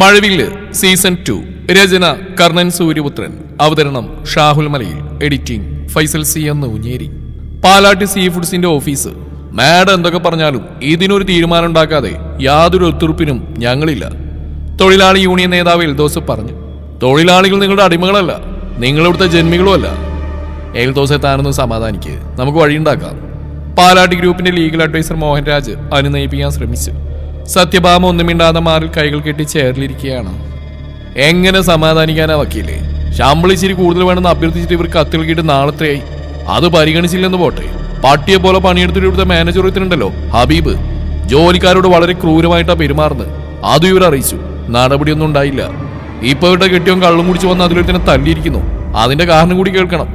മഴവില്ല് season 2. രചന കർണൻ സൂര്യപുത്രൻ. അവതരണം ഷാഹുൽ മലയിൽ. Editing Faisal C എന്ന് ഊഞ്ഞേരി. പാലാട്ടി സീ ഫുഡ്സിന്റെ ഓഫീസ്. മാഡം എന്തൊക്കെ പറഞ്ഞാലും ഇതിനൊരു തീരുമാനം ഉണ്ടാക്കാതെ യാതൊരു ഒത്തുറുപ്പിനും ഞങ്ങളില്ല. തൊഴിലാളി യൂണിയൻ നേതാവ് എൽദോസ് പറഞ്ഞു. തൊഴിലാളികൾ നിങ്ങളുടെ അടിമകളല്ല, നിങ്ങളിവിടുത്തെ ജന്മികളുമല്ല. എൽദോസെ താനൊന്ന് സമാധാനിക്ക്, നമുക്ക് വഴിയുണ്ടാക്കാം. പാലാട്ടി ഗ്രൂപ്പിന്റെ ലീഗൽ അഡ്വൈസർ മോഹൻരാജ് അനുനയിപ്പിക്കാൻ ശ്രമിച്ചു. സത്യഭാമ ഒന്നും മിണ്ടാതെ മാറിൽ കൈകൾ കെട്ടി ചേർന്നിരിക്കുകയാണ്. എങ്ങനെ സമാധാനിക്കാനാ വക്കീലേ? ശമ്പളം ഇച്ചിരി കൂടുതൽ വേണമെന്ന് അഭ്യർത്ഥിച്ചിട്ട് ഇവർ കത്തിളക്കിയിട്ട് നാളത്തെയായി. അത് പരിഗണിച്ചില്ലെന്ന് പോട്ടെ, പട്ടിയെ പോലെ പണിയെടുത്തിട്ട് ഇവിടുത്തെ മാനേജർ ഒരുത്തനുണ്ടല്ലോ ഹബീബ്, ജോലിക്കാരോട് വളരെ ക്രൂരമായിട്ടാണ് പെരുമാറുന്നത്. അതും ഇവർ അറിയിച്ചു. നടപടിയൊന്നും ഉണ്ടായില്ല. ഇപ്പൊ ഇവരുടെ കെട്ടിയും കള്ളും കുടിച്ച് വന്ന് അതിലൊരുത്തനെ തല്ലിയിരിക്കുന്നു. അതിന്റെ കാരണം കൂടി കേൾക്കണം.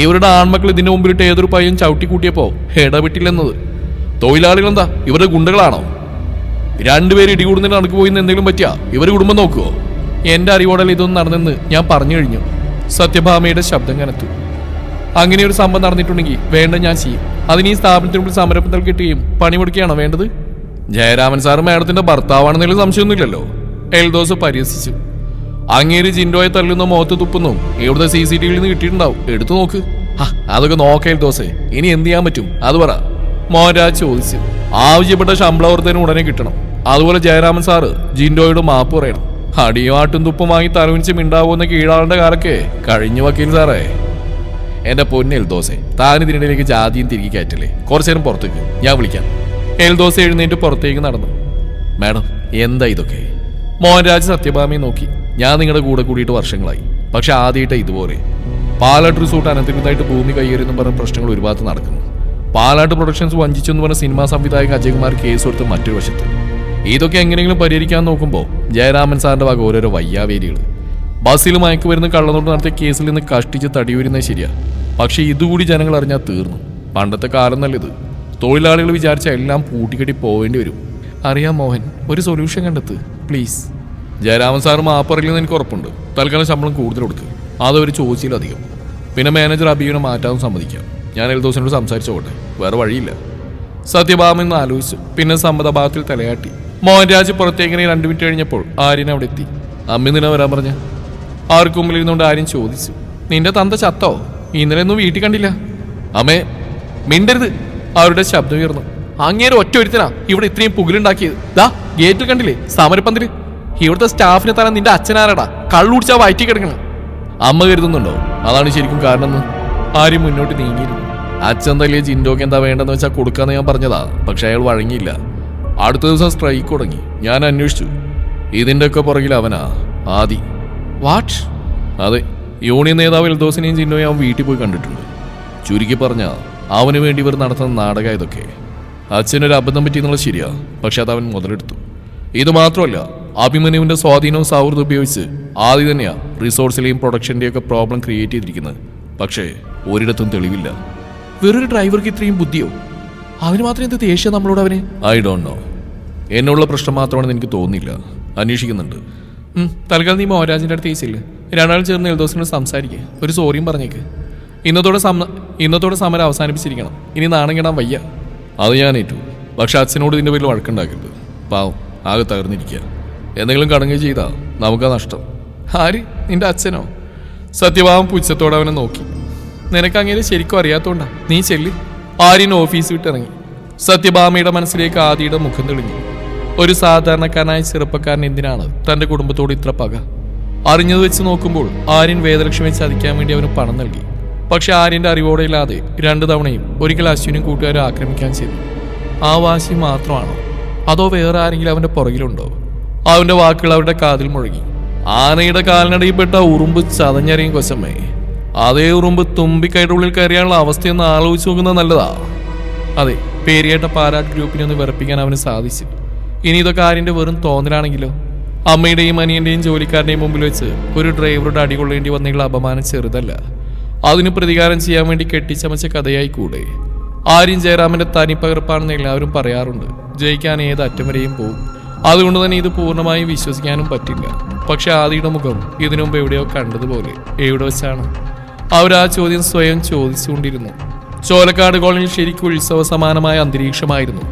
ഇവരുടെ ആൺമക്കൾ ഇതിന്റെ മുമ്പിലിട്ട് ഏതൊരു പയ്യൻ ചവിട്ടിക്കൂട്ടിയപ്പോ ഇടപെട്ടില്ലെന്നത്. തൊഴിലാളികൾ എന്താ ഇവരുടെ ഗുണ്ടകളാണോ? രണ്ടുപേര് ഇടികൂടുന്നതിന് നടക്ക് പോയി എന്തെങ്കിലും പറ്റിയാ ഇവര് കുടുംബം നോക്കുവോ? എന്റെ അറിവോടൽ ഇതൊന്നും നടന്നെന്ന് ഞാൻ പറഞ്ഞു കഴിഞ്ഞു. സത്യഭാമയുടെ ശബ്ദം കനത്തു. അങ്ങനെ ഒരു സംഭവം നടന്നിട്ടുണ്ടെങ്കിൽ വേണ്ട ഞാൻ ചെയ്യും. അതിന് ഈ സ്ഥാപനത്തിന് മുമ്പിൽ സമരപ്പന്തൽ കിട്ടുകയും പണിമുടക്കുകയാണോ വേണ്ടത്? ജയരാമൻ സാറ് മാഡത്തിന്റെ ഭർത്താവാണെന്നതിൽ സംശയമൊന്നുമില്ലല്ലോ. എൽദോസ് പരിഹസിച്ചു. അങ്ങേര് ജിൻഡോയെ തല്ലുന്ന മുഖത്ത് തുപ്പുന്നു ഇവിടുത്തെ CCTV നിന്ന് കിട്ടിയിട്ടുണ്ടാവും. എടുത്തു നോക്ക്. അതൊക്കെ നോക്കാം എൽദോസെ. ഇനി എന്ത് ചെയ്യാൻ പറ്റും അത് പറ. മോഹൻരാജ് ചോദിച്ചു. ആവശ്യപ്പെട്ട ശമ്പളവർദ്ധന ഉടനെ കിട്ടണം. അതുപോലെ ജയരാമൻ സാറ് ജിൻഡോയോട് മാപ്പ് പറയണം. അടിയുമാട്ടും തുപ്പും വാങ്ങി തലവിനിച്ച് മിണ്ടാവുന്ന കീഴാളുടെ കാലൊക്കെ കഴിഞ്ഞു വക്കീൽ സാറേ. എന്റെ പൊന്ന് എൽദോസെ, താൻ ഇതിനിടയിലേക്ക് ജാതിയും തിരികെ കയറ്റല്ലേ. കുറച്ചു നേരം പുറത്തേക്ക്, ഞാൻ വിളിക്കാം. എൽദോസെ എഴുന്നേറ്റ് പുറത്തേക്ക് നടന്നു. മാഡം എന്താ ഇതൊക്കെ? മോഹൻരാജ് സത്യഭാമയെ നോക്കി. ഞാൻ നിങ്ങളുടെ കൂടെ കൂടിയിട്ട് വർഷങ്ങളായി. പക്ഷെ ആദ്യമായിട്ട് ഇതുപോലെ പാലാട്ട് റിസോർട്ട് അനധികൃതമായിട്ട് ഭൂമി കയ്യേറിയെന്നും പറഞ്ഞ പ്രശ്നങ്ങൾ ഒരു ഭാഗത്ത് നടക്കുന്നു. പാലാട്ട് പ്രൊഡക്ഷൻസ് വഞ്ചിച്ചെന്ന് പറഞ്ഞ സിനിമാ സംവിധായക അജയ്കുമാർ കേസ് കൊടുത്ത് മറ്റൊരു വശത്ത്. ഇതൊക്കെ എങ്ങനെയെങ്കിലും പരിഹരിക്കാൻ നോക്കുമ്പോൾ ജയരാമൻ സാറിന്റെ വക ഓരോരോ വയ്യാവേലികൾ. ബസ്സിൽ മയക്കുമരുന്ന് കള്ളനോട്ട് നടത്തിയ കേസിൽ നിന്ന് കഷ്ടിച്ച് തടിയൂരുന്നത് ശരിയാ. പക്ഷെ ഇതുകൂടി ജനങ്ങൾ അറിഞ്ഞാൽ തീർന്നു. പണ്ടത്തെ കാലം നല്ലത്. തൊഴിലാളികൾ വിചാരിച്ച എല്ലാം പൂട്ടിക്കെട്ടി പോവേണ്ടി വരും. അറിയാം മോഹൻ, ഒരു സൊല്യൂഷൻ കണ്ടെത്ത് പ്ലീസ്. ജയരാമൻ സാറ് മാപ്പറില്ലെന്ന് എനിക്ക് ഉറപ്പുണ്ട്. തൽക്കാലം ശമ്പളം കൂടുതൽ കൊടുക്കുക. അതവർ ചോദിച്ചിലധികം. പിന്നെ മാനേജർ അബീവിനെ മാറ്റാനും സമ്മതിക്കാം. ഞാൻ എൽദോസിനോട് സംസാരിച്ചോട്ടെ, വേറെ വഴിയില്ല. സത്യഭാമ എന്ന് ആലോചിച്ചു. പിന്നെ സമ്മതഭാവത്തിൽ തലയാട്ടി. മോഹൻരാജ് പുറത്തേക്കിനെ 2 മിനിറ്റ് കഴിഞ്ഞപ്പോൾ ആര്യൻ അവിടെ എത്തി. അമ്മ നിന്നെ വരാൻ പറഞ്ഞ? ആർക്കും മുമ്പിൽ ഇരുന്നുകൊണ്ട് ആര്യൻ ചോദിച്ചു. നിന്റെ തന്ത ചത്തോ? ഇന്നലെ ഒന്നും വീട്ടിൽ കണ്ടില്ല. അമ്മേ മിണ്ടരുത്. അവരുടെ ശബ്ദം ഉയർന്നു. അങ്ങേരെ ഒറ്റ ഒരുത്തനാ ഇവിടെ ഇത്രയും പുകലുണ്ടാക്കിയത്. ദാ ഗേറ്റിൽ കണ്ടില്ലേ സമരപ്പന്തല്? ഇവിടുത്തെ സ്റ്റാഫിനെ തരാൻ നിന്റെ അച്ഛനാരടാ കള്ളുടിച്ചാ വയറ്റി കിടക്കണം. അമ്മ കരുതുന്നുണ്ടോ അതാണ് ശരിക്കും കാരണമെന്ന്? ആരും മുന്നോട്ട് നീങ്ങിയിരുന്നു. അച്ഛൻ തല്ലിയ ജിൻഡോക്ക് എന്താ വേണ്ടെന്ന് വെച്ചാൽ കൊടുക്കാന്ന് ഞാൻ പറഞ്ഞതാ. പക്ഷെ അയാൾ വഴങ്ങിയില്ല. അടുത്ത ദിവസം സ്ട്രൈക്ക് തുടങ്ങി. ഞാൻ അന്വേഷിച്ചു. ഇതിന്റെ ഒക്കെ പുറകിൽ അവനാ ആദി. വാട്ട്? അതെ, യൂണിയൻ നേതാവ് എൽദോസിനെയും ജിൻഡോയും അവൻ വീട്ടിൽ പോയി കണ്ടിട്ടുണ്ട്. ചുരുക്കി പറഞ്ഞ അവന് വേണ്ടി ഇവർ നടത്തുന്ന നാടകം ഇതൊക്കെ. അച്ഛനൊരു അബദ്ധം പറ്റിയെന്നുള്ളത് ശരിയാ, പക്ഷെ അത് അവൻ മുതലെടുത്തു. ഇത് മാത്രമല്ല, അഭിമന്യുവിന്റെ സ്വാധീനവും സൗഹൃദം ഉപയോഗിച്ച് ആദ്യം തന്നെയാ റിസോർട്സിലെയും പ്രൊഡക്ഷന്റെയും ഒക്കെ പ്രോബ്ലം ക്രിയേറ്റ് ചെയ്തിരിക്കുന്നത്. പക്ഷേ ഒരിടത്തും തെളിവില്ല. വേറൊരു ഡ്രൈവർക്ക് ഇത്രയും ബുദ്ധിയോ? അവന് മാത്രം എന്ത് ദേഷ്യം നമ്മളോട് അവന്? I don't know. എന്നുള്ള പ്രശ്നം മാത്രമാണെന്ന് എനിക്ക് തോന്നുന്നില്ല. അന്വേഷിക്കുന്നുണ്ട്. തൽക്കാലം നീ മോഹൻരാജിന്റെ അടുത്ത് കേസില്ല. 2 ആൾ ചേർന്ന് എൽദോസിനോട് സംസാരിക്കുക. ഒരു സോറിയും പറഞ്ഞേക്ക്. ഇന്നത്തോടെ സമരം അവസാനിപ്പിച്ചിരിക്കണം. ഇനി നാണം കെടാൻ വയ്യ. അത് ഞാൻ ഏറ്റു. പക്ഷെ അച്ഛനോട് ഇതിന്റെ പേരിൽ വഴക്കുണ്ടാക്കരുത്. പാവം ആകെ തകർന്നിരിക്കുക. എന്തെങ്കിലും കടങ്ങുകയും ചെയ്താ നമുക്കാ നഷ്ടം. ആര്? നിന്റെ അച്ഛനോ? സത്യഭാമം പുച്ഛത്തോടെ അവനെ നോക്കി. നിനക്ക് അങ്ങനെ ശരിക്കും അറിയാത്തോണ്ടാ. നീ ചെല്ലി. ആര്യൻ ഓഫീസ് വിട്ടിറങ്ങി. സത്യഭാമയുടെ മനസ്സിലേക്ക് ആദിയുടെ മുഖം തെളിഞ്ഞു. ഒരു സാധാരണക്കാരനായ ചെറുപ്പക്കാരൻ എന്തിനാണ് തന്റെ കുടുംബത്തോട് ഇത്ര പക? അറിഞ്ഞത് വെച്ച് നോക്കുമ്പോൾ ആര്യൻ വേദലക്ഷ്മിയെ ചതിക്കാൻ വേണ്ടി അവന് പണം നൽകി. പക്ഷെ ആര്യന്റെ അറിവോടെ ഇല്ലാതെ 2 തവണയും ഒരിക്കൽ അശ്വിനും കൂട്ടുകാരും ആക്രമിക്കാൻ ചെയ്തു. ആ വാശി മാത്രമാണോ, അതോ വേറെ ആരെങ്കിലും അവന്റെ പുറകിലുണ്ടോ? അവന്റെ വാക്കുകൾ അവരുടെ കാതിൽ മുഴങ്ങി. ആനയുടെ കാലിനടിയിൽപ്പെട്ട ഉറുമ്പ് ചതഞ്ഞറിയും കൊച്ചമ്മേ. അതേ ഉറുമ്പ് തുമ്പിക്കൈയുടെ ഉള്ളിൽ കയറിയാനുള്ള അവസ്ഥയൊന്ന് ആലോചിച്ച് നോക്കുന്നത് നല്ലതാ. അതെ, പേരിയേട്ട പാലാട്ട് ഗ്രൂപ്പിനെ ഒന്ന് വിറപ്പിക്കാൻ അവന് സാധിച്ചു. ഇനി ഇതൊക്കെ ആര്യന്റെ വെറും തോന്നലാണെങ്കിലോ? അമ്മയുടെയും അനിയന്റെയും ജോലിക്കാരുടെയും മുമ്പിൽ വെച്ച് ഒരു ഡ്രൈവറുടെ അടികൊള്ളേണ്ടി വന്നുള്ള അപമാനം ചെറുതല്ല. അതിന് പ്രതികാരം ചെയ്യാൻ വേണ്ടി കെട്ടിച്ചമച്ച കഥയായി കൂടെ. ആര്യൻ ജയറാമന്റെ തനിപ്പകർപ്പാണെന്ന് എല്ലാവരും പറയാറുണ്ട്. ജയിക്കാൻ ഏത് അറ്റം വരെയും പോകും. അതുകൊണ്ട് തന്നെ ഇത് പൂർണ്ണമായും വിശ്വസിക്കാനും പറ്റില്ല. പക്ഷെ ആദിയുടെ മുഖം ഇതിനു മുമ്പ് എവിടെയോ കണ്ടതുപോലെ. എവിടെ വെച്ചാണ്? അവരാ ചോദ്യം സ്വയം ചോദിച്ചുകൊണ്ടിരുന്നു. ചോലക്കാട് കോളനിയിൽ ശരിക്കും ഉത്സവ സമാനമായ അന്തരീക്ഷമായിരുന്നു.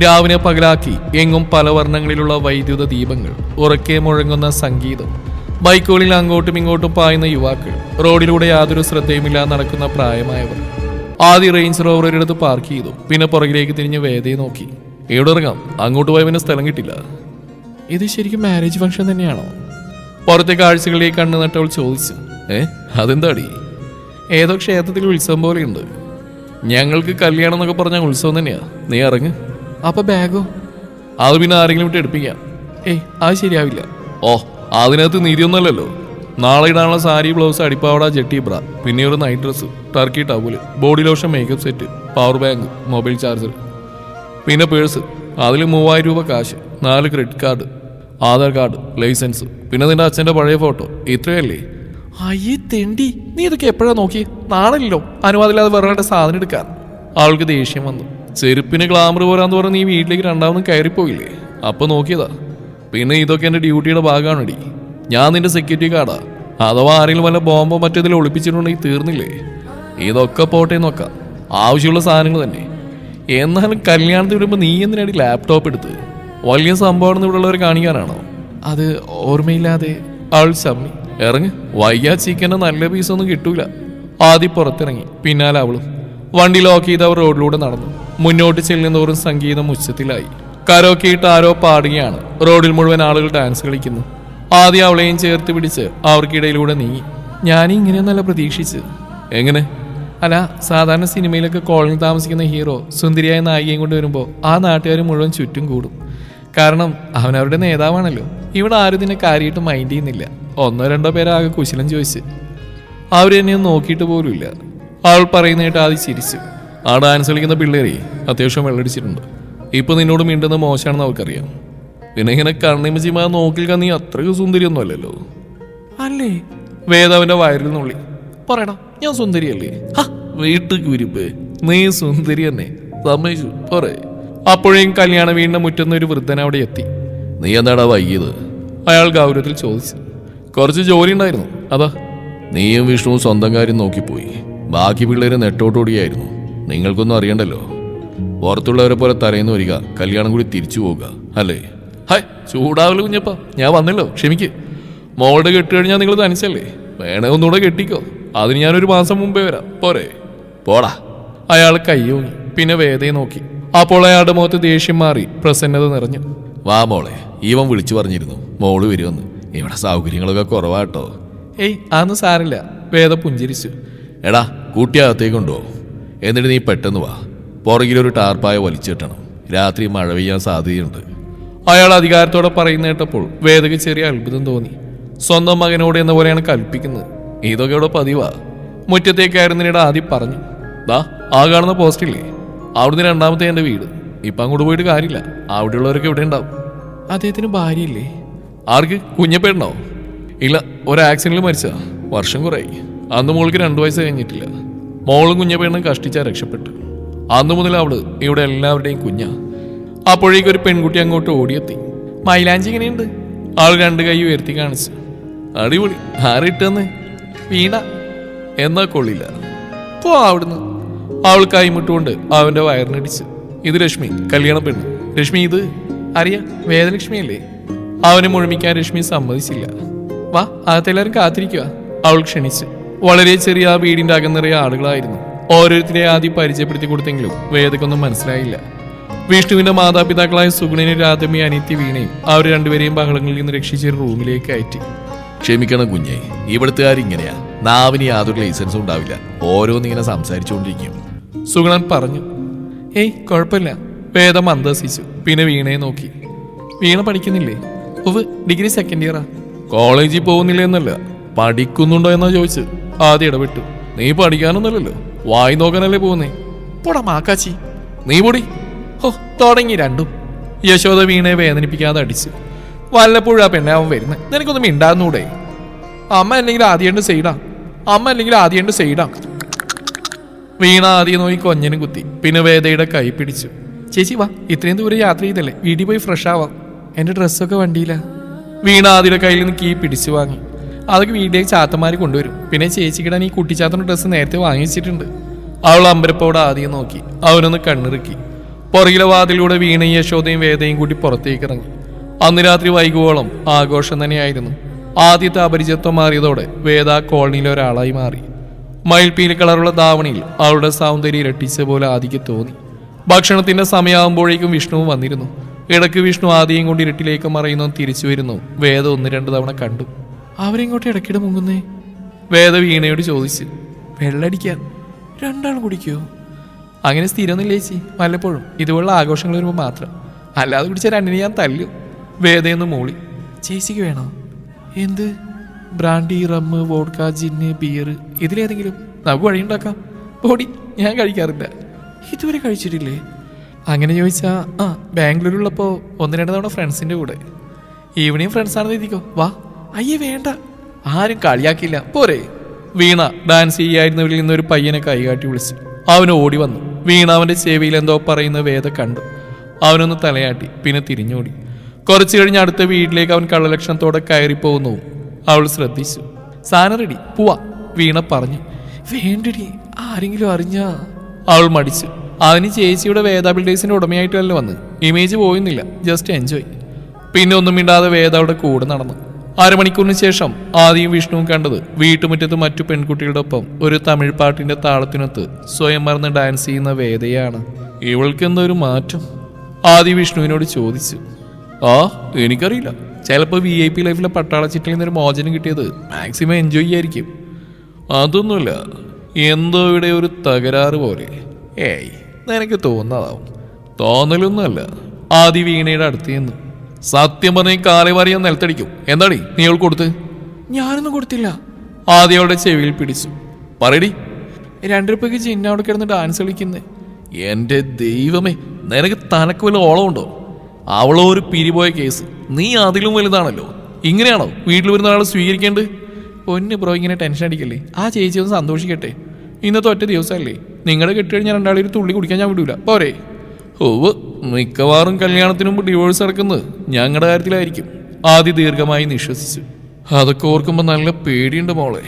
രാവിനെ പകലാക്കി എങ്ങും പല വർണ്ണങ്ങളിലുള്ള വൈദ്യുത ദീപങ്ങൾ, ഉറക്കെ മുഴങ്ങുന്ന സംഗീതം, ബൈക്കുകളിൽ അങ്ങോട്ടും ഇങ്ങോട്ടും പായുന്ന യുവാക്കൾ, റോഡിലൂടെ യാതൊരു ശ്രദ്ധയുമില്ലാതെ നടക്കുന്ന പ്രായമായവർ. ആദ്യ റേഞ്ച് റോവർ ഒരിടത്ത് പാർക്ക് ചെയ്തു. പിന്നെ പുറകിലേക്ക് തിരിഞ്ഞ് വേദയെ നോക്കി. എവിടെ ഇറങ്ങാം? അങ്ങോട്ട് പോയവന് സ്ഥലം കിട്ടില്ല. ഇത് ശരിക്കും മാരേജ് ഫംഗ്ഷൻ തന്നെയാണോ? പുറത്തെ കാഴ്ചകളിലേക്ക് കണ്ണു നട്ടവൾ ചോദിച്ചു. അതെന്താടി? ഏതോ ക്ഷേത്രത്തിൽ ഉത്സവം പോലെയുണ്ട്. ഞങ്ങൾക്ക് കല്യാണം എന്നൊക്കെ പറഞ്ഞാൽ ഉത്സവം തന്നെയാ. നീ ഇറങ്ങ്. അപ്പൊ ബാഗോ? അത് പിന്നെ ആരെങ്കിലും വിട്ട് എടുപ്പിക്കാം. അത് ശരിയാവില്ല. അതിനകത്ത് നീതിയൊന്നുമല്ലല്ലോ. നാളെ ഇടാനുള്ള സാരി, ബ്ലൗസ്, അടിപ്പാവട, ജെട്ടി, ബ്ര, പിന്നെ ഒരു night dress, turkey towel, body lotion, makeup set, power bank, mobile charger, പിന്നെ പേഴ്സ്, അതിൽ 3000 രൂപ കാശ്, 4 credit card, Aadhaar card, licence, പിന്നെ നിന്റെ അച്ഛൻ്റെ പഴയ ഫോട്ടോ. ഇത്രയല്ലേ? അയ്യേ തെണ്ടി, നീ ഇതൊക്കെ എപ്പോഴാ നോക്കി? നാളല്ലോ അനുവാദമില്ലാതെ വേറെ സാധനം എടുക്കാൻ. അവൾക്ക് ദേഷ്യം വന്നു. ചെരുപ്പിന് ഗ്ലാമർ പോരാന്ന് പറഞ്ഞ് നീ വീട്ടിലേക്ക് രണ്ടാമതും കയറിപ്പോയില്ലേ? അപ്പൊ നോക്കിയതാ. പിന്നെ ഇതൊക്കെ എൻ്റെ ഡ്യൂട്ടിയുടെ ഭാഗമാണടി. ഞാൻ നിന്റെ സെക്യൂരിറ്റി കാർഡാ. അഥവാ ആരെങ്കിലും വല്ല ബോംബോ മറ്റേതിൽ ഒളിപ്പിച്ചിട്ടുണ്ടെങ്കിൽ തീർന്നില്ലേ? ഇതൊക്കെ പോട്ടെ നോക്കാം. ആവശ്യമുള്ള സാധനങ്ങൾ തന്നെ. എന്നാലും കല്യാണത്തിന് വരുമ്പോൾ നീ എന്തിനാടി ലാപ്ടോപ്പ് എടുത്ത്? വലിയ സംഭവമാണെന്ന് ഇവിടെ ഉള്ളവർ കാണിക്കാനാണോ? അത് ഓർമ്മയില്ലാതെ അവൾ ചമ്മി. ഇറങ്ങ്. വയ്യാ ചിക്കൻ്റെ നല്ല പീസൊന്നും കിട്ടൂല. ആദ്യം പുറത്തിറങ്ങി. പിന്നാലെ അവളും. വണ്ടി ലോക്ക് ചെയ്ത് അവർ റോഡിലൂടെ നടന്നു. മുന്നോട്ട് ചെല്ലുന്നതോറും സംഗീതം ഉച്ചത്തിലായി. കരോക്കെയിട്ട് ആരോ പാടുകയാണ്. റോഡിൽ മുഴുവൻ ആളുകൾ ഡാൻസ് കളിക്കുന്നു. ആദ്യം അവളെയും ചേർത്ത് പിടിച്ച് അവർക്കിടയിലൂടെ നീങ്ങി. ഞാനിങ്ങനെയൊന്നല്ല പ്രതീക്ഷിച്ച്. എങ്ങനെ? അല്ല, സാധാരണ സിനിമയിലൊക്കെ കോളനിയിൽ താമസിക്കുന്ന ഹീറോ സുന്ദരിയായ നായികയും കൊണ്ട് വരുമ്പോൾ ആ നാട്ടുകാർ മുഴുവൻ ചുറ്റും കൂടും. കാരണം അവനവരുടെ നേതാവാണല്ലോ. ഇവിടെ ആരും ഇതിനെ കാര്യമായിട്ട് മൈൻഡ് ചെയ്യുന്നില്ല. 1-2 പേരാകെ കുശലം ചോദിച്ച്. അവരെന്നെയും നോക്കിയിട്ട് പോലുമില്ല. അവൾ പറയുന്നതായിട്ട് ആദ്യം ചിരിച്ചു. ആ ഡാൻസ് കളിക്കുന്ന പിള്ളേരെ അത്യാവശ്യം വെള്ളടിച്ചിട്ടുണ്ട്. ഇപ്പൊ നിന്നോട് മിണ്ടുന്നത് മോശമാണെന്ന് അവർക്കറിയാം. പിന്നെ ഇങ്ങനെ കണ്ണിമച്ചിമാ നോക്കിൽ നീ അത്രയ്ക്ക് സുന്ദരിയൊന്നും അല്ലല്ലോ. അല്ലേ? വേദവന്റെ വയറിൽ നുള്ളി. പറയടാ, ഞാൻ സുന്ദരിയല്ലേ? വീട്ടിൽ കുരിപ്പ്, നീ സുന്ദരി തന്നെ. സമ്മതിച്ചു പോരെ? അപ്പോഴേക്കും കല്യാണ വീടിന്റെ മുറ്റന്ന് ഒരു വൃദ്ധൻ അവിടെ എത്തി. നീ എന്താടാ വൈകിയത്? അയാൾ ഗൗരവത്തിൽ ചോദിച്ചു. കുറച്ച് ജോലി ഉണ്ടായിരുന്നു, അതാ. നീയും വിഷ്ണുവും സ്വന്തം കാര്യം നോക്കിപ്പോയി. ബാക്കി പിള്ളേര് നെട്ടോട്ടോടിയായിരുന്നു. നിങ്ങൾക്കൊന്നും അറിയണ്ടല്ലോ. പുറത്തുള്ളവരെ പോലെ തലേന്ന് വരിക, കല്യാണം കൂടി തിരിച്ചു പോവുക, അല്ലേ? ഹായ്, ചൂടാവല്ലോ കുഞ്ഞപ്പ, ഞാൻ വന്നല്ലോ, ക്ഷമിക്ക്. മോളുടെ കെട്ട് കഴിഞ്ഞാൽ നിങ്ങൾ തനിച്ചല്ലേ? വേണേ ഒന്നുകൂടെ കെട്ടിക്കോ. അതിന് ഞാനൊരു മാസം മുമ്പേ വരാം, പോരെ? പോടാ. അയാൾ കയ്യോങ്ങി. പിന്നെ വേദയെ നോക്കി. അപ്പോൾ അയാളുടെ മുഖത്ത് ദേഷ്യം മാറി പ്രസന്നത നിറഞ്ഞു. വാ മോളെ, ഇവൻ വിളിച്ചു പറഞ്ഞിരുന്നു മോള് വരുമെന്ന്. ഇവിടെ സൗകര്യങ്ങളൊക്കെ കുറവാട്ടോ. അതൊന്നും സാരില്ല. വേദ പുഞ്ചിരിച്ചു. എടാ, കൂട്ടിയകത്തേക്ക് കൊണ്ടുപോകും. എന്നിട്ട് നീ പെട്ടെന്ന് വാ. പുറകിലൊരു ടാർപ്പായ വലിച്ചു കെട്ടണം. രാത്രി മഴ പെയ്യാൻ സാധ്യതയുണ്ട്. അയാൾ അധികാരത്തോടെ പറയുന്ന കേട്ടപ്പോൾ വേദയ്ക്ക് ചെറിയ അത്ഭുതം തോന്നി. സ്വന്തം മകനോട് എന്ന പോലെയാണ് കൽപ്പിക്കുന്നത്. ഇതൊക്കെ ഇവിടെ പതിവാ. മുറ്റത്തേക്കായിരുന്നതിനിടെ ആദ്യം പറഞ്ഞു. ദാ ആ കാണുന്ന പോസ്റ്റില്ലേ, അവിടുന്ന് 2ാമത്തെ എൻ്റെ വീട്. ഇപ്പം അങ്ങോട്ട് പോയിട്ട് കാര്യമില്ല. അവിടെയുള്ളവരൊക്കെ ഇവിടെ ഉണ്ടാവും. അദ്ദേഹത്തിന് ഭാര്യയില്ലേ? ആർക്ക്? കുഞ്ഞപ്പേണ്ണോ? ഇല്ല, ഒരു ആക്സിഡന്റിൽ മരിച്ചാ. വർഷം കുറയായി. അന്ന് മോൾക്ക് 2 വയസ്സ് കഴിഞ്ഞിട്ടില്ല. മോളും കുഞ്ഞപ്പേണ്ണും കഷ്ടിച്ചാൽ രക്ഷപ്പെട്ടു. അന്നു മുതൽ അവള് ഇവിടെ എല്ലാവരുടെയും കുഞ്ഞാ. അപ്പോഴേക്കും ഒരു പെൺകുട്ടി അങ്ങോട്ട് ഓടിയെത്തി. മൈലാഞ്ചി ഇങ്ങനെയുണ്ട്? ആൾ 2 കൈ ഉയർത്തി കാണിച്ചു. അടിപൊളി. ആരിട്ടെന്ന്? വീണ. എന്നാ കൊള്ളില്ല, പോ അവിടുന്ന്. അവൾ കൈമുട്ടുകൊണ്ട് അവന്റെ വയറിനടിച്ചു. ഇത് രശ്മി, കല്യാണ പെണ്ണ്. രശ്മി, ഇത് അറിയാം, വേദലക്ഷ്മിയല്ലേ? അവനെ മുഴുമിക്കാൻ രശ്മി സമ്മതിച്ചില്ല. വാ, അകത്തെല്ലാരും കാത്തിരിക്കുക. അവൾ ക്ഷണിച്ചു. വളരെ ചെറിയ ആ വീടിന്റെ അകം നിറയെ ആളുകളായിരുന്നു. ഓരോരുത്തരെ ആദ്യം പരിചയപ്പെടുത്തി കൊടുത്തെങ്കിലും വേദക്കൊന്നും മനസ്സിലായില്ല. വിഷ്ണുവിന്റെ മാതാപിതാക്കളായ സുഗുണനും രാധമ്മയും അനിത്യ വീണയും അവർ 2 പേരെയും ബഹളങ്ങളിൽ നിന്ന് രക്ഷിച്ച് റൂമിലേക്ക് കയറ്റി. ക്ഷമിക്കണം കുഞ്ഞേ, ഇവിടുത്തുകാരിങ്ങനെയാ. നാവിന് യാതൊരു ലൈസൻസും ഉണ്ടാവില്ല. ഓരോന്നിങ്ങനെ സംസാരിച്ചുകൊണ്ടിരിക്കും. സുഗുണൻ പറഞ്ഞു. കുഴപ്പമില്ല. വേദം മന്ദസിച്ചു. പിന്നെ വീണയെ നോക്കി. വീണ പഠിക്കുന്നില്ലേ? ഡിഗ്രി 2nd ഇയറാ. കോളേജിൽ പോകുന്നില്ല എന്നല്ല, പഠിക്കുന്നുണ്ടോ എന്നാ ചോദിച്ചു. ആദ്യം ഇടപെട്ടു. നീ പഠിക്കാനൊന്നുമല്ലല്ലോ, വായി നോക്കാനല്ലേ പോകുന്നേ. പോടാ മാക്കാച്ചി, നീ പൊടി. തുടങ്ങി രണ്ടും. യശോദ വീണയെ വേദനിപ്പിക്കാതെ അടിച്ചു. വല്ലപ്പോഴും ആ പെണ്ണെ അവൻ വരുന്നത്. നിനക്കൊന്നും മിണ്ടാന്നൂടെ? അമ്മ അല്ലെങ്കിൽ ആദ്യം സൈഡാ. വീണ ആദ്യം നോക്കി കൊഞ്ഞനും കുത്തി. പിന്നെ വേദയുടെ കൈ പിടിച്ചു. ചേച്ചി വാ, ഇത്രയും ദൂരം യാത്ര ചെയ്തല്ലേ, വീട്ടിൽ പോയി ഫ്രഷ് ആവാം. എൻ്റെ ഡ്രസ്സൊക്കെ വണ്ടിയില്ല. വീണ ആദ്യയുടെ കയ്യിൽ നിന്ന് കീ പിടിച്ചു വാങ്ങി. അതൊക്കെ വീട്ടിലേക്ക് ചാത്തന്മാർ കൊണ്ടുവരും. പിന്നെ ചേച്ചിക്കിടാൻ ഈ കുട്ടിച്ചാത്തൻ്റെ ഡ്രസ്സ് നേരത്തെ വാങ്ങി വെച്ചിട്ടുണ്ട്. അവൾ അമ്പരപ്പോടെ ആദ്യം നോക്കി. അവനൊന്ന് കണ്ണിറുക്കി. പുറകിലെ വാതിലൂടെ വീണയും യശോദയും വേദയും കൂട്ടി പുറത്തേക്ക് ഇറങ്ങി. അന്ന് രാത്രി വൈകുവോളം ആഘോഷം തന്നെയായിരുന്നു. ആദ്യത്തെ അപരിചിത്വം മാറിയതോടെ വേദ കോളനിയിലെ ഒരാളായി മാറി. മയിൽപ്പീലി കളറുള്ള ധാവണിയിൽ അവളുടെ സൗന്ദര്യം ഇരട്ടിച്ച പോലെ ആദിക്ക് തോന്നി. ഭക്ഷണത്തിന്റെ സമയമാകുമ്പോഴേക്കും വിഷ്ണുവും വന്നിരുന്നു. ഇടയ്ക്ക് വിഷ്ണു ആദിയും കൊണ്ട് ഇരുട്ടിലേക്ക് മറയുന്നു തിരിച്ചു വരുന്നു. വേദ 1-2 തവണ കണ്ടു. അവരിങ്ങോട്ട് ഇടയ്ക്കിടെ മുങ്ങുന്നേ? വേദ വീണയോട് ചോദിച്ചു. വെള്ളടിക്കാൻ 2 ആൾ കുടിക്കുമോ? അങ്ങനെ സ്ഥിരമൊന്നുമില്ല ചേച്ചി, വല്ലപ്പോഴും ഇതുപോലുള്ള ആഘോഷങ്ങൾ വരുമ്പോൾ മാത്രം. അല്ലാതെ കുടിച്ച 2 ഞാൻ തല്ലും. വേദയൊന്ന് മൂളി. ചേച്ചിക്ക് വേണോ? എന്ത്? ബ്രാൻഡി, റമ്മ്, വോഡ്ക, ജിന്ന്, ബിയർ, ഇതിലേതെങ്കിലും? നമുക്ക് വഴിയുണ്ടാക്കാം. പൊടി ഞാൻ കഴിക്കാറില്ല. ഇതുവരെ കഴിച്ചിട്ടില്ലേ? അങ്ങനെ ചോദിച്ചാ ബാംഗ്ലൂരുള്ളപ്പോൾ 1-2 തവണ ഫ്രണ്ട്സിൻ്റെ കൂടെ. ഈവനിങ് ഫ്രണ്ട്സാണെന്ന് എഴുതിക്കോ. വാ. അയ്യേ വേണ്ട, ആരും കളിയാക്കില്ല, പോരെ. വീണ ഡാൻസ് ചെയ്യായിരുന്നവരിൽ നിന്നൊരു പയ്യനെ കൈകാട്ടി വിളിച്ചു. അവൻ ഓടി വന്നു. വീണ അവൻ്റെ ചെവിയിൽ എന്തോ പറയുന്ന വേദ കണ്ടു. അവനൊന്ന് തലയാട്ടി, പിന്നെ തിരിഞ്ഞോടി. കുറച്ചു കഴിഞ്ഞ് അടുത്ത വീട്ടിലേക്ക് അവൻ കള്ളലക്ഷണത്തോടെ കയറിപ്പോകുന്നു. അവൾ ശ്രദ്ധിച്ചു. സാധനം റെഡി, പോവാ, വീണ പറഞ്ഞു. വേണ്ടടി, ആരെങ്കിലും അറിഞ്ഞാ? അവൾ മടിച്ചു. അതിന് ചേച്ചിയുടെ വേദ ബിൽഡേഴ്സിന്റെ ഉടമയായിട്ടല്ലോ വന്ന്. ഇമേജ് പോയിന്നില്ല, ജസ്റ്റ് എൻജോയ്. പിന്നെ ഒന്നും മിണ്ടാതെ വേദ അവിടെ കൂടെ നടന്നു. അരമണിക്കൂറിന് ശേഷം ആദിയും വിഷ്ണുവും കണ്ടത് വീട്ടുമുറ്റത്ത് മറ്റു പെൺകുട്ടികളുടെ ഒപ്പം ഒരു തമിഴ് പാട്ടിന്റെ താളത്തിനൊത്ത് സ്വയം മറന്ന് ഡാൻസ് ചെയ്യുന്ന വേദയാണ്. ഇവൾക്ക് എന്തൊരു മാറ്റം? ആദി വിഷ്ണുവിനോട് ചോദിച്ചു. എനിക്കറിയില്ല, ചിലപ്പോൾ VIP ലൈഫിലെ പട്ടാള ചിറ്റിൽ നിന്നൊരു മോചനം കിട്ടിയത് മാക്സിമം എൻജോയ് ചെയ്യായിരിക്കും. അതൊന്നുമില്ല, എന്തോ ഇവിടെ ഒരു തകരാറ് പോലെ. നിനക്ക് തോന്നതാവും. തോന്നലൊന്നുമല്ല. ആദി വീണയുടെ അടുത്ത് ചെന്നു. സത്യം പറഞ്ഞ ഈ കാലേ വാരിയാൻ നിലത്തടിക്കും. എന്താടി നീ അവൾ കൊടുത്ത്? ഞാനൊന്നും കൊടുത്തില്ല. ആദി അവളുടെ ചെവിയിൽ പിടിച്ചു. പറയടി. 2 രൂപയ്ക്ക് ജിന്ന അവിടെ കിടന്ന് ഡാൻസ് കളിക്കുന്നേ. എന്റെ ദൈവമേ, നിനക്ക് തനക്ക് വല്ല ഓളമുണ്ടോ? അവളോ ഒരു പിരിപോയ കേസ്, നീ അതിലും വലുതാണല്ലോ. ഇങ്ങനെയാണോ വീട്ടിൽ വരുന്ന ഒരാളെ സ്വീകരിക്കേണ്ടത്? പൊന്ന് ബ്രോ, ഇങ്ങനെ ടെൻഷൻ അടിക്കല്ലേ. ആ ചേച്ചി ഒന്ന് സന്തോഷിക്കട്ടെ. ഇന്നത്തെ ഒറ്റ ദിവസമല്ലേ. നിങ്ങളുടെ കെട്ടുകഴിഞ്ഞാൽ 2 ആളൊരു തുള്ളി കുടിക്കാൻ ഞാൻ വിടൂല, പോരെ. മിക്കവാറും കല്യാണത്തിന് മുമ്പ് ഡിവോഴ്സ് നടക്കുന്നത് ഞങ്ങളുടെ കാര്യത്തിലായിരിക്കും. ആദ്യ ദീർഘമായി നിശ്വസിച്ചു. അതൊക്കെ ഓർക്കുമ്പോൾ നല്ല പേടിയുണ്ട് മോളെ.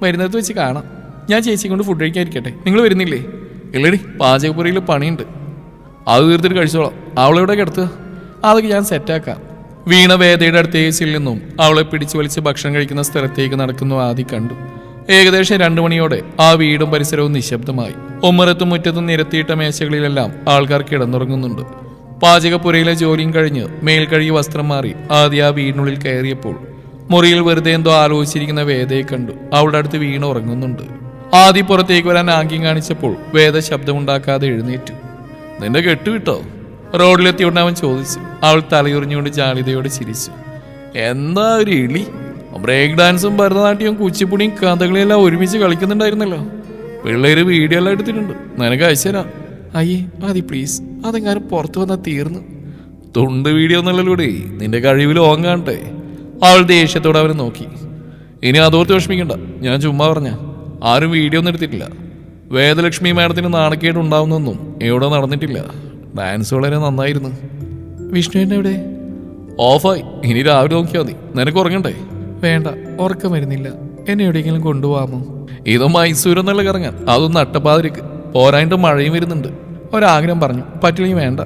വരുന്നിടത്ത് വെച്ച് കാണാം. ഞാൻ ചേച്ചി കൊണ്ട് ഫുഡ് കഴിക്കാതിരിക്കട്ടെ. നിങ്ങൾ വരുന്നില്ലേ? ഇല്ലടി, പാചകപ്പുരയിൽ പണിയുണ്ട്, അത് തീർത്തിട്ട് കഴിച്ചോളാം. അവളെവിടെ കിടത്തുക? അതൊക്കെ ഞാൻ സെറ്റാക്കാം. വീണ വേദയുടെ അടുത്ത ഏസിൽ നിന്നും അവളെ പിടിച്ചു വലിച്ച് ഭക്ഷണം കഴിക്കുന്ന സ്ഥലത്തേക്ക് നടക്കുന്നു ആദി കണ്ടു. ഏകദേശം 2 മണിയോടെ ആ വീടും പരിസരവും നിശബ്ദമായി. ഉമ്മറത്തും മുറ്റത്തും നിരത്തിയിട്ട മേശകളിലെല്ലാം ആൾക്കാർ കിടന്നുറങ്ങുന്നുണ്ട്. പാചകപ്പുരയിലെ ജോലിയും കഴിഞ്ഞ് മേൽ കഴുകി വസ്ത്രം മാറി ആദി ആ വീടിനുള്ളിൽ കയറിയപ്പോൾ മുറിയിൽ വെറുതെ എന്തോ ആലോചിച്ചിരിക്കുന്ന വേദയെ കണ്ടു. അവളുടെ അടുത്ത് വീണ ഉറങ്ങുന്നുണ്ട്. ആദി പുറത്തേക്ക് വരാൻ ആംഗ്യം കാണിച്ചപ്പോൾ വേദ ശബ്ദമുണ്ടാക്കാതെ എഴുന്നേറ്റു. നിന്റെ കെട്ടുവിട്ടോ? റോഡിലെത്തിയോണ്ട് അവൻ ചോദിച്ചു. അവൾ തലയുറിഞ്ഞുകൊണ്ട് ജാളിതയോട് ചിരിച്ചു. എന്താ ഒരു ഇളി! ബ്രേക്ക് ഡാൻസും ഭരതനാട്യവും കുച്ചിപ്പുടിയും കഥകളിയെല്ലാം ഒരുമിച്ച് കളിക്കുന്നുണ്ടായിരുന്നല്ലോ. പിള്ളേര് വീഡിയോ എല്ലാം എടുത്തിട്ടുണ്ട്, നിനക്ക് അയച്ചുതരാം. അയ്യേ ആദി പ്ലീസ്, അതെങ്ങാനും പുറത്തു വന്നാൽ തീർന്നു. തുണ്ട് വീഡിയോ എന്നല്ലൂടെ, നിന്റെ കഴിവിൽ ഓങ്ങാണ്ടേ. അവൾ ദേഷ്യത്തോടെ അവനെ നോക്കി. ഇനി അതോർത്ത് വിഷമിക്കണ്ട, ഞാൻ ചുമ്മാ പറഞ്ഞ. ആരും വീഡിയോ ഒന്നും എടുത്തിട്ടില്ല. വേദലക്ഷ്മി മാഡത്തിന് നാണക്കേട് ഉണ്ടാവുന്നൊന്നും എവിടെ നടന്നിട്ടില്ല. ഡാൻസ് വളരെ നന്നായിരുന്നു. വിഷ്ണുവിൻ്റെ എവിടെ? ഓഫായി, ഇനി രാവിലെ നോക്കിയാൽ മതി. നിനക്ക് ഉറങ്ങണ്ടേ? വേണ്ട, ഉറക്കം വരുന്നില്ല. എന്നെ എവിടെയെങ്കിലും കൊണ്ടുപോകാമോ? ഇത് മൈസൂരെന്നല്ല കറങ്ങാൻ, അതൊന്ന് അട്ടപ്പാതിരിക്ക്. പോരായിട്ട് മഴയും വരുന്നുണ്ട്. ഒരാഗ്രഹം പറഞ്ഞു, പറ്റില്ലെങ്കിൽ വേണ്ട.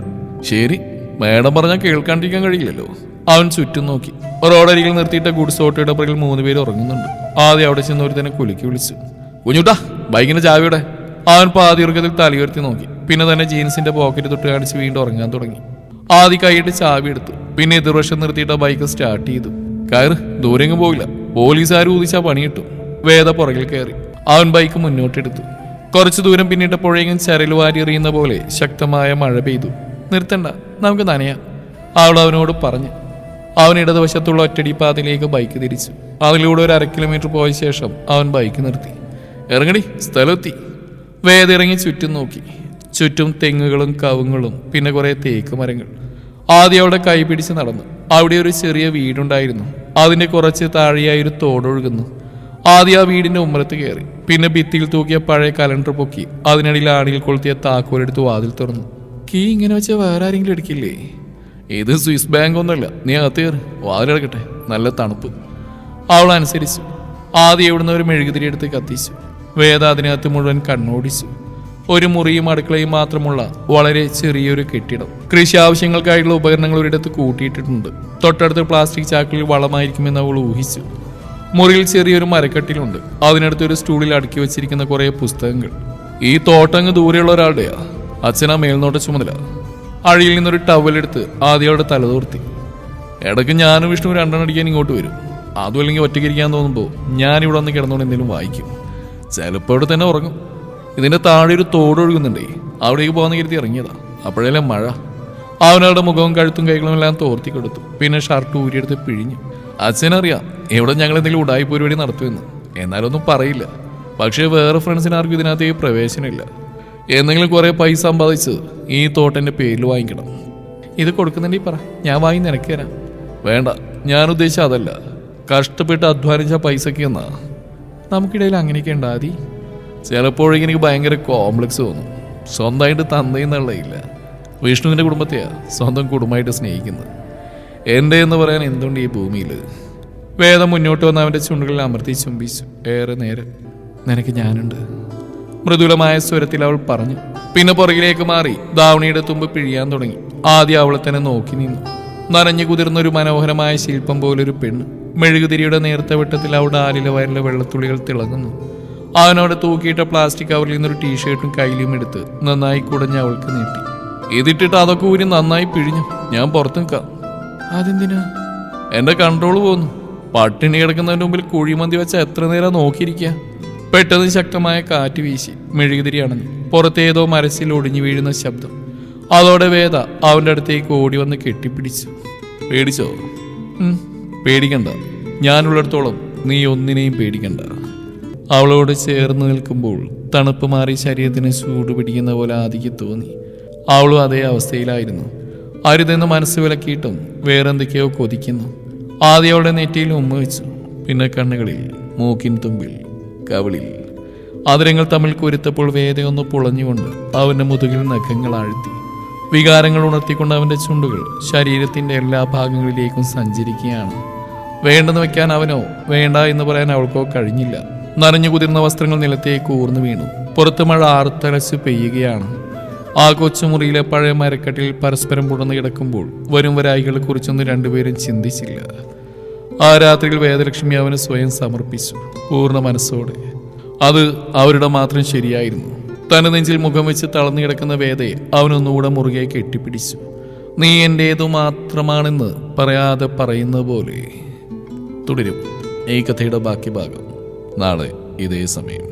ശരി, മേഡം പറഞ്ഞാൽ കേൾക്കാണ്ടിരിക്കാൻ കഴിയില്ലല്ലോ. അവൻ ചുറ്റും നോക്കി. റോഡരികിൽ നിർത്തിയിട്ട ഗുഡ്സ് ഓട്ടോയുടെ പുറകിൽ 3 പേര് ഉറങ്ങുന്നുണ്ട്. ആദ്യം അവിടെ ചെന്ന് ഒരുത്തനെ കുലുക്കി വിളിച്ചു. കുഞ്ഞുട്ടാ, ബൈക്കിന്റെ ചാവിയുടെ. അവൻ പാതിയുറക്കത്തിൽ തലയുയർത്തി നോക്കി. പിന്നെ തന്നെ ജീൻസിന്റെ പോക്കറ്റ് തൊട്ട് കാണിച്ച് വീണ്ടും ഉറങ്ങാൻ തുടങ്ങി. ആദ്യം കൈയിട്ട് ചാവി എടുത്തു. പിന്നെ എതിർവശം നിർത്തിയിട്ട ബൈക്ക് സ്റ്റാർട്ട് ചെയ്തു. കയറ്, ദൂരെങ്ങും പോയില്ല. പോലീസുകാർ ഊതിച്ചാ പണി കിട്ടും. വേദ പുറകിൽ കയറി. അവൻ ബൈക്ക് മുന്നോട്ടെടുത്തു. കുറച്ചു ദൂരം പിന്നിട്ടപ്പോഴേക്കും ചരൽ വാരി എറിയുന്ന പോലെ ശക്തമായ മഴ പെയ്തു. നിർത്തണ്ട, നമുക്ക് നനയാം, അവൾ അവനോട് പറഞ്ഞു. അവൻ ഇടതുവശത്തുള്ള ഒറ്റടി പാതയിലേക്ക് ബൈക്ക് തിരിച്ചു. അതിലൂടെ ഒരു 1/2 കിലോമീറ്റർ പോയ ശേഷം അവൻ ബൈക്ക് നിർത്തി. ഇറങ്ങടി, സ്ഥലമെത്തി. വേദ ഇറങ്ങി ചുറ്റും നോക്കി. ചുറ്റും തെങ്ങുകളും കവുങ്ങളും പിന്നെ കുറെ തേക്ക് മരങ്ങൾ. ആദ്യം അവിടെ കൈ പിടിച്ച് നടന്നു. അവിടെ ഒരു ചെറിയ വീടുണ്ടായിരുന്നു. അതിന്റെ കുറച്ച് താഴെയായി ഒരു തോടൊഴുകുന്നു. ആദ്യം ആ വീടിന്റെ ഉമ്മറത്ത് കയറി. പിന്നെ ഭിത്തിയിൽ തൂക്കിയ പഴയ കലണ്ടർ പൊക്കി അതിനിടയിൽ ആണിയിൽ കൊളുത്തിയ താക്കോലെടുത്ത് വാതിൽ തുറന്നു. കീ ഇങ്ങനെ വെച്ചാൽ വേറെ ആരെങ്കിലും എടുക്കില്ലേ? ഇത് സ്വിസ് ബാങ്ക് ഒന്നുമല്ല, നീ അകത്ത് കയറി, വാതിലെടുക്കട്ടെ, നല്ല തണുപ്പ്. അവൾ അനുസരിച്ചു. ആദ്യം എവിടുന്ന് ഒരു മെഴുകുതിരി എടുത്ത് കത്തിച്ചു. വേദ അതിനകത്ത് മുഴുവൻ കണ്ണോടിച്ചു. ഒരു മുറിയും അടുക്കളയും മാത്രമുള്ള വളരെ ചെറിയൊരു കെട്ടിടം. കൃഷി ആവശ്യങ്ങൾക്കായിട്ടുള്ള ഉപകരണങ്ങൾ ഒരിടത്ത് കൂട്ടിയിട്ടിട്ടുണ്ട്. തൊട്ടടുത്ത് പ്ലാസ്റ്റിക് ചാക്കിൽ വളമായിരിക്കുമെന്ന് അവൾ ഊഹിച്ചു. മുറിയിൽ ചെറിയൊരു മരക്കട്ടിലുണ്ട്. അതിനടുത്ത് ഒരു സ്റ്റൂളിൽ അടുക്കി വെച്ചിരിക്കുന്ന കുറെ പുസ്തകങ്ങൾ. ഈ തോട്ടങ്ങ് ദൂരെയുള്ള ഒരാളുടെയാ. അച്ഛനാ മേൽനോട്ട ചുമതല. അഴിയിൽ നിന്നൊരു ടവലെടുത്ത് ആദ്യം അവളുടെ തലതോർത്തി. ഇടയ്ക്ക് ഞാനും വിഷ്ണു രണ്ടെണ്ണം അടിക്കാൻ ഇങ്ങോട്ട് വരും. അതും അല്ലെങ്കിൽ ഒറ്റയ്ക്ക് ഇരിക്കാൻ തോന്നുമ്പോൾ ഞാനിവിടെ വന്ന് കിടന്നുകൊണ്ട് എന്തെങ്കിലും വായിക്കും. ചിലപ്പോൾ ഇവിടെ തന്നെ ഉറങ്ങും. ഇതിന്റെ താഴെ ഒരു തോടൊഴുകുന്നുണ്ടേ. അവിടേക്ക് പോകാൻ കരുതി ഇറങ്ങിയതാ. അപ്പോഴല്ലേ മഴ. അവനവരുടെ മുഖവും കഴുത്തും കൈകളും എല്ലാം തോർത്തി കൊടുത്തു. പിന്നെ ഷർട്ട് ഊരിയെടുത്ത് പിഴിഞ്ഞു. അച്ഛനറിയാം എവിടെ ഞങ്ങൾ എന്തെങ്കിലും ഉടായി പരിപാടി നടത്തുമെന്ന്. എന്നാലൊന്നും പറയില്ല. പക്ഷേ വേറെ ഫ്രണ്ട്സിനാർക്കും ഇതിനകത്തേക്ക് പ്രവേശനമില്ല. എന്തെങ്കിലും കുറെ പൈസ സമ്പാദിച്ച് ഈ തോട്ടന്റെ പേരിൽ വാങ്ങിക്കണം. ഇത് കൊടുക്കുന്നുണ്ടെങ്കിൽ പറ, ഞാൻ വാങ്ങി നിനക്ക് തരാം. വേണ്ട, ഞാൻ ഉദ്ദേശിച്ച അതല്ല. കഷ്ടപ്പെട്ട് അധ്വാനിച്ച പൈസക്ക് എന്നാ. നമുക്കിടയിൽ അങ്ങനെയൊക്കെ ഉണ്ടാതി. ചിലപ്പോഴേക്കും എനിക്ക് ഭയങ്കര കോംപ്ലക്സ് തോന്നും. സ്വന്തമായിട്ട് തന്നേന്നുള്ളയില്ല. വിഷ്ണുവിന്റെ കുടുംബത്തെയാ സ്വന്തം കുടുംബമായിട്ട് സ്നേഹിക്കുന്നത്. എൻ്റെ എന്ന് പറയാൻ എന്തുകൊണ്ട് ഈ ഭൂമിയിൽ? വേദം മുന്നോട്ട് വന്ന് അവൻ്റെ ചുണ്ടുകളിൽ അമർത്തി ചുംബിച്ചു. ഏറെ നേരം. നിനക്ക് ഞാനുണ്ട്, മൃദുലമായ സ്വരത്തിൽ അവൾ പറഞ്ഞു. പിന്നെ പുറകിലേക്ക് മാറി ധാവണിയുടെ തുമ്പ് പിഴിയാൻ തുടങ്ങി. ആദ്യം അവളെ തന്നെ നോക്കി നിന്നു. നനഞ്ഞു കുതിർന്ന ഒരു മനോഹരമായ ശില്പം പോലൊരു പെണ്ണ്. മെഴുകുതിരിയുടെ നേർത്ത വെട്ടത്തിൽ അവളുടെ ആലിലെ വയറിലെ വെള്ളത്തുള്ളികൾ തിളങ്ങുന്നു. അവനോട് തൂക്കിയിട്ട പ്ലാസ്റ്റിക് കവറിൽ നിന്നൊരു ടീഷർട്ടും കയ്യിലും എടുത്ത് നന്നായി കുടഞ്ഞ് അവൾക്ക് നീട്ടി. ഇതിട്ടിട്ട് അതൊക്കെ ഊരി നന്നായി പിഴിഞ്ഞു. ഞാൻ പുറത്ത് നിൽക്കാം. അതെന്തിനാ? എന്റെ കൺട്രോൾ പോന്നു. പട്ടിണി കിടക്കുന്നതിന്റെ മുമ്പിൽ കുഴിമന്തി വെച്ച എത്ര നേരം നോക്കിയിരിക്കുക. പെട്ടെന്ന് ശക്തമായ കാറ്റ് വീശി മെഴുകുതിരി അണഞ്ഞു. പുറത്തേതോ മരച്ചിൽ ഒടിഞ്ഞു വീഴുന്ന ശബ്ദം. അതോടെ വേദ അവന്റെ അടുത്തേക്ക് ഓടി വന്ന് കെട്ടിപ്പിടിച്ചു. പേടിച്ചോ? പേടിക്കണ്ട. ഞാനുള്ളിടത്തോളം നീ ഒന്നിനെയും പേടിക്കണ്ട. അവളോട് ചേർന്ന് നിൽക്കുമ്പോൾ തണുപ്പ് മാറി ശരീരത്തിന് ചൂട് പിടിക്കുന്ന പോലെ ആദിക്ക് തോന്നി. അവളും അതേ അവസ്ഥയിലായിരുന്നു. അരുതെന്ന് മനസ്സ് വിലക്കിയിട്ടും വേറെന്തൊക്കെയോ കൊതിക്കുന്നു. ആദ്യം അവളുടെ നെറ്റിയിൽ ഉമ്മ വെച്ചു. പിന്നെ കണ്ണുകളിൽ, മൂക്കിൻ തുമ്പിൽ, കവിളിൽ. അതിരങ്ങൾ തമ്മിൽ കുരുത്തപ്പോൾ വേദയൊന്ന് പുളഞ്ഞുകൊണ്ട് അവന്റെ മുതുകിൽ നഖങ്ങൾ ആഴ്ത്തി. വികാരങ്ങൾ ഉണർത്തിക്കൊണ്ട് അവന്റെ ചുണ്ടുകൾ ശരീരത്തിന്റെ എല്ലാ ഭാഗങ്ങളിലേക്കും സഞ്ചരിക്കുകയാണ്. വേണ്ടെന്ന് വെക്കാൻ അവനോ വേണ്ട എന്ന് പറയാൻ അവൾക്കോ കഴിഞ്ഞില്ല. നനഞ്ഞു കുതിർന്ന വസ്ത്രങ്ങൾ നിലത്തേക്ക് ഊർന്നു വീണു. പുറത്ത് മഴ ആർത്തലച്ച് പെയ്യുകയാണ്. ആ കൊച്ചുമുറിയിലെ പഴയ മരക്കട്ടിൽ പരസ്പരം പുണർന്നു കിടക്കുമ്പോൾ വരും വരായികളെ കുറിച്ചൊന്നും രണ്ടുപേരും ചിന്തിച്ചില്ല. ആ രാത്രിയിൽ വേദലക്ഷ്മി അവന് സ്വയം സമർപ്പിച്ചു, പൂർണ്ണ മനസ്സോടെ. അത് അവരുടെ മാത്രം ശരിയായിരുന്നു. തന്റെ നെഞ്ചിൽ മുഖം വെച്ച് തളർന്നു കിടക്കുന്ന വേദയെ അവനൊന്നുകൂടെ മുറുകെ കെട്ടിപ്പിടിച്ചു. നീ എന്റേതു മാത്രമാണെന്ന് പറയാതെ പറയുന്ന പോലെ. തുടരും ഈ കഥയുടെ ബാക്കി ഭാഗം നാളെ ഇതേ സമയം.